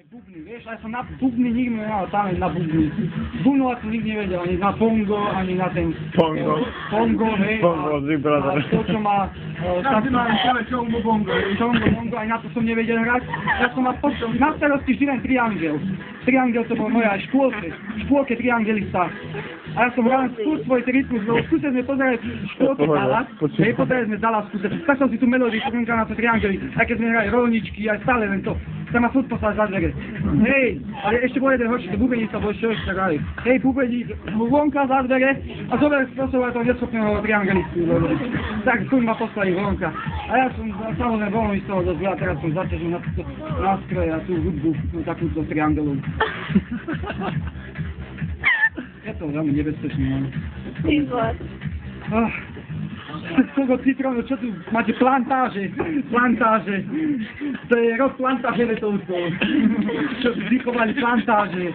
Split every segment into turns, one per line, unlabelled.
Bubny, vieš, ja som na bubny nikdy nemal tam na bubny. Bubnovať som nikdy nevedel, ani na pongo, ani na ten... Pongo, hej.
Pongo,
a to, čo má... Čongo, aj na to som nevedel hrať. Ja som mal na starosti vždy len triangel. Triangel to bol moja aj v škôlke triangelista. A ja som hral svoj rytmus, lebo skúse sme pozerali v škôlke Dallas, hej, pozerali sme Dallas skúse. Tak som si tú melódiu pozrieť na to triangely, aj keď sme hrali rolničky, aj stále len to. Sa ma furt poslal za dvere. Hej, ale ešte bol jeden horší, to bubenica bol čo ešte hrali. Hej, bubeník, vonka za dvere a zober spôsobovať toho neschopného triangelistu. Tak furt ma poslali vonka. A ja som samozrejme bol mi z toho dosť veľa, teraz som zaťažil na túto nástroj a tú hudbu, takúto triangelov. Je to veľmi nebezpečné, áno. Koľko citrónov, čo tu máte? Plantáže. To je rok plantáže letovcov. Čo vychovali plantáže,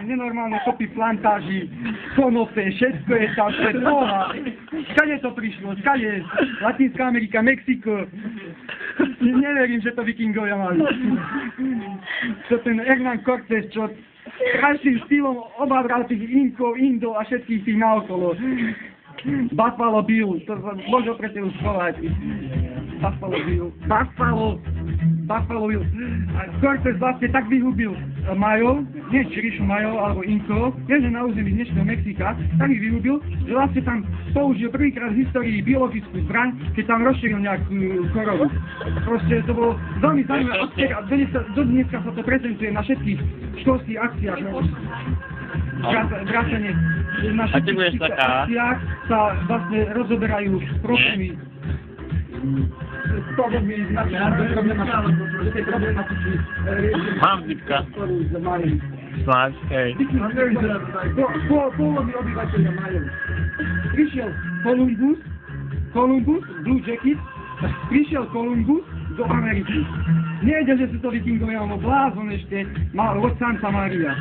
nenormálne kopy plantáži, konope, všetko je tam, to je toha. Skade to prišlo, skade? Latinská Amerika, Mexiko. Neverím, že to vikingovia mali. Čo ten Hernán Cortés, čo krajším štýlom obabral tých Inkov, Indov a všetkých tých naokolo. Buffalo Bill, to môžem pre tebu schovať. Buffalo Bill. A Cortés vlastne tak vyhubil Majov, nie ríšu Majov alebo Inkov, že na území dnešného Mexika, tak ich vyhubil, že vlastne tam použil prvýkrát v histórii biologickú zbraň, keď tam rozšíril nejakú chorobu. Proste to bolo veľmi zaujímavé, a do dneska sa to prezentuje na všetkých školských akciách. Vrátane na všetkých akciách sa vlastne rozoberajú problémy.
Mám zipka. Snáď, hej.
Pôvodní obyvateľia majú. Prišiel Columbus, Blue Jacket, prišiel Columbus do Ameriky. Nevedel, že sú to vikingovia, on blázon ešte, mal od Santa Maria.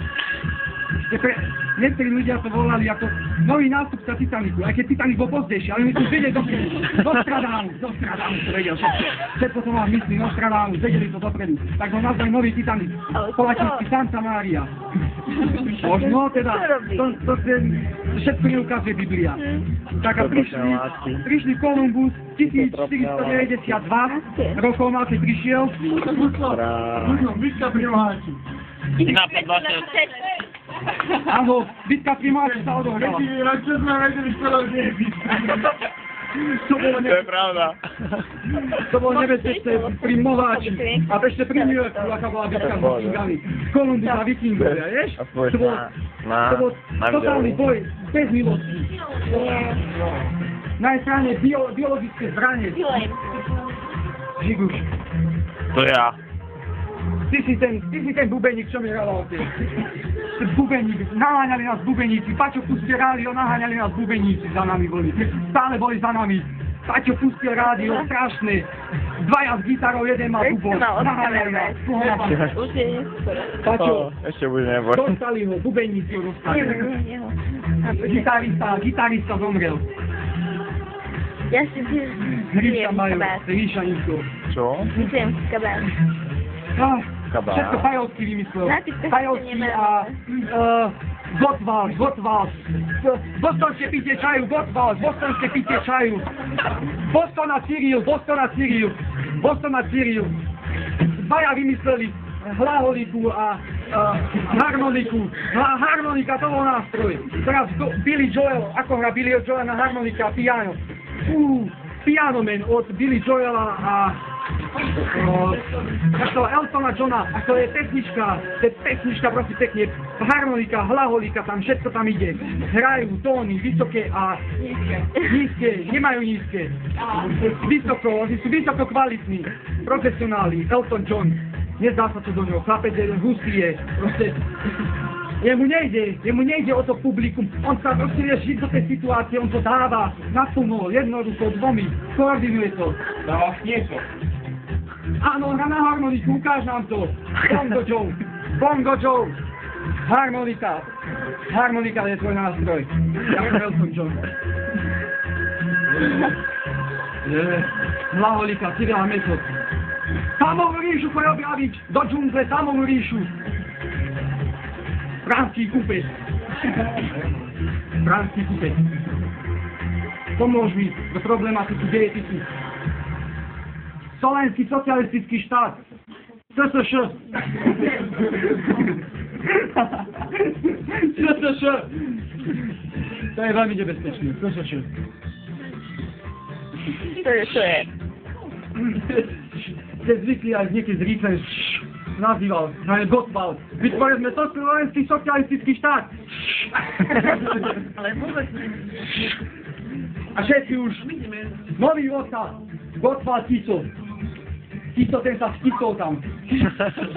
Niektorí ľudia to volali ako nový nástupca Titaniku, aj keď Titanic bol pozdejší, ale my tu vedeli dopredu. Nostradamus to vedel všetko. Všetko to mal v mysli, Nostradamus, vedeli to dopredu. Tak ho nazvali nový Titanic, po latinsky Santa Maria. Možno teda, to všetko neukazuje Biblia. Tak a prišli Columbus, 1492 rokov máte prišiel.
Bitka pri Moháči.
Áno, bitka pri Moháči sa odohrala.
Čo sme vedeli, čo je bitka?
To je pravda.
To bolo nebezpečné pri Moháči. A ešte pri New Yorku, aká bola bitka s vikingami. Columbus a vikingovia, vieš? To bol totálny boj, bez milosti. Na strane biologické zbranie. Žiguš.
To ja.
Ty si ten bubeník, čo mi hral otec. Bubeník, naháňali nás bubeníci. Paťo pustil rádio, naháňali nás bubeníci, za nami boli. Stále boli za nami. Paťo pustil rádio, strašné. Dvaja s gitarou, jeden má bubon. Naháňali nás. Paťo,
ešte bude neboj.
dostali ho, bubeníci ho dostali. Gitarista zomrel.
Ja si
Ríša majú, Ríša Inko.
Čo?
Myslím, kabát.
Všetko Fajovský vymyslel. Fajovský a Gottwald. Bostonské pitie čaju, Gottwald, bostonské pitie čaju. Boston a Cyril. Dvaja vymysleli hlaholiku a harmoniku. Harmonika to bol nástroj. Teraz Billy Joel, ako hrá Billy Joel na harmonika a piano. Piano Man od Billy Joela a Eltona Johna, a to je pesnička prosím pekne, harmonika, hlaholika, tam všetko tam ide. Hrajú tóny vysoké a nízke, nemajú nízke. Oni sú vysoko kvalitní, profesionáli, Elton John. Nezdá sa to do ňoho, chlapec je hustý je, proste. Jemu nejde o to publikum, on sa proste vie žiť do tej situácie, on to dáva naplno, jednoducho, dvomi, koordinuje to.
Dáva niečo.
Áno, na harmoniku, ukáž nám to. Bongo Joe. Harmonika je tvoj nástroj. Ďakujem, Elton John. Hlaholika, Cyril Metod. Samovú ríšu choj objaviť do džungle, samovú ríšu. Franský kúpec. Franský kúpec. Pomôž mi do problematiky dietiky. Slovenský socialistický štát. SSŠ. SSŠ. To je veľmi nebezpečné. SSŠ.
To je.
Ste zvykli aj niekedy zvykli nazýval, Gottwald. Vytvorili sme to slovenský socialistický štát.
Ale vôbec
A všetci už nový vodca, Gottwald Tiso. Tiso, ten sa vtisol tam.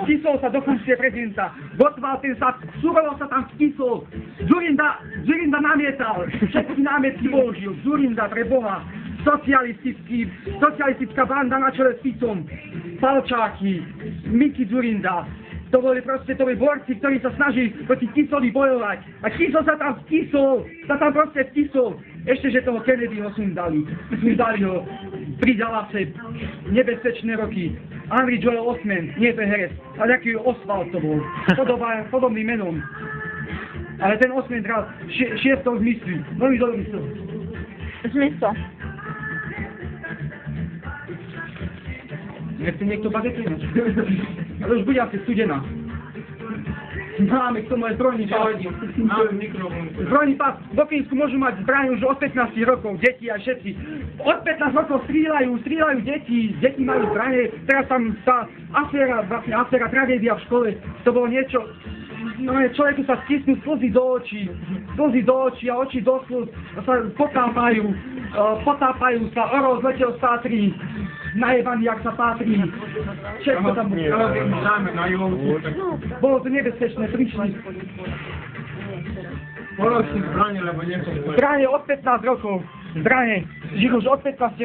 Vtisol sa do funkcie prezidenta. Gottwald, ten sa, surovo sa tam vtisol. Zurinda namietal. Všetky námietky použil. Zurinda, pre Boha. Socialistická banda na čele s Ticom. Palčáky, Miki Zurinda. To boli borci, ktorí sa snažili proti Tisovi bojovať. A Tiso sa tam vtisol. Ešte, že toho Kennedyho sundali ho pri Dallase. Nebezpečné roky. Henry Joel Osment, nie to je herec, ale taký Oswald to bol. Podobným menom. Ale ten Osment hral šiestou zmysli. Veľmi dobrý som.
zmysel.
Nechce niekto bagetu? Ale už bude asi studená. Máme k tomu aj zbrojný pás. Zbrojný pás. V Fínsku môžu mať zbraň už od 15 rokov, deti a všetci. Od 15 rokov strieľajú deti majú zbrane. Teraz tam tá aféra, tragédia v škole, to bolo niečo, no človeku sa stisnú slzy do očí a oči do slz sa potápajú sa, orol zletel z Tatry, najebaný, jak sa patrí. Všetko tam bolo to nebezpečné, prišli.
Položím zbranie, lebo niečo...
Zbranie od 15 rokov. Zbranie. Žijú už od 15 rokov.